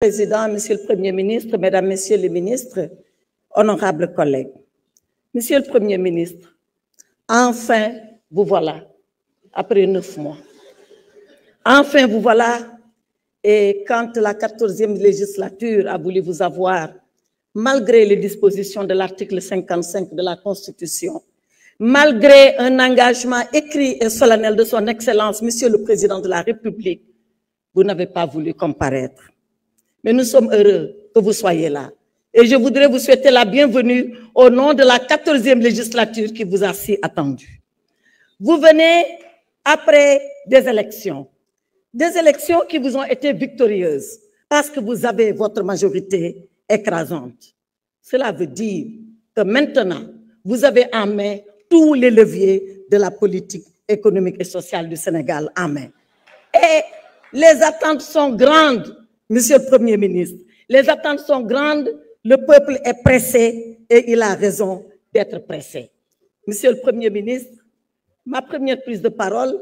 Président, Monsieur le Premier ministre, Mesdames, Messieurs les ministres, honorables collègues. Monsieur le Premier ministre, enfin, vous voilà, après 9 mois. Enfin, vous voilà, et quand la 14e législature a voulu vous avoir, malgré les dispositions de l'article 55 de la Constitution, malgré un engagement écrit et solennel de son Excellence, Monsieur le Président de la République, vous n'avez pas voulu comparaître. Mais nous sommes heureux que vous soyez là. Et je voudrais vous souhaiter la bienvenue au nom de la 14e législature qui vous a si attendue. Vous venez après des élections qui vous ont été victorieuses parce que vous avez votre majorité écrasante. Cela veut dire que maintenant, vous avez en main tous les leviers de la politique économique et sociale du Sénégal en main. Et les attentes sont grandes, Monsieur le Premier ministre. Les attentes sont grandes, le peuple est pressé et il a raison d'être pressé. Monsieur le Premier ministre, ma première prise de parole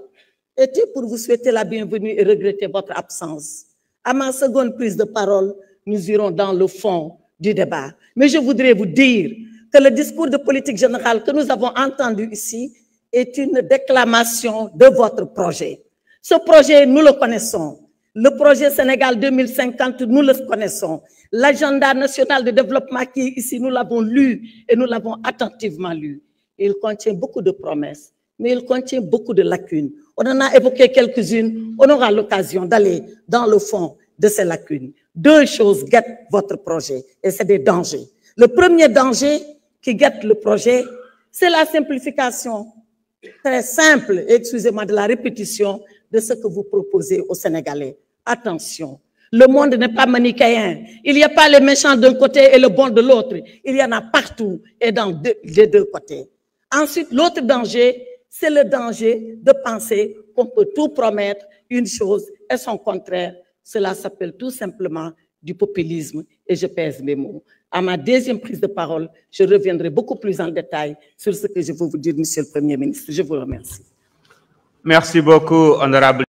était pour vous souhaiter la bienvenue et regretter votre absence. À ma seconde prise de parole, nous irons dans le fond du débat. Mais je voudrais vous dire que le discours de politique générale que nous avons entendu ici est une déclamation de votre projet. Ce projet, nous le connaissons. Le projet Sénégal 2050, nous le connaissons. L'agenda national de développement qui est ici, nous l'avons lu et nous l'avons attentivement lu. Il contient beaucoup de promesses, mais il contient beaucoup de lacunes. On en a évoqué quelques-unes. On aura l'occasion d'aller dans le fond de ces lacunes. Deux choses guettent votre projet et c'est des dangers. Le premier danger qui guette le projet, c'est la simplification très simple, excusez-moi de la répétition, de ce que vous proposez aux Sénégalais. Attention, le monde n'est pas manichéen. Il n'y a pas les méchants d'un côté et le bon de l'autre. Il y en a partout et dans les deux côtés. Ensuite, l'autre danger, c'est le danger de penser qu'on peut tout promettre, une chose et son contraire. Cela s'appelle tout simplement du populisme et je pèse mes mots. À ma deuxième prise de parole, je reviendrai beaucoup plus en détail sur ce que je veux vous dire, Monsieur le Premier ministre. Je vous remercie. Merci beaucoup, honorable.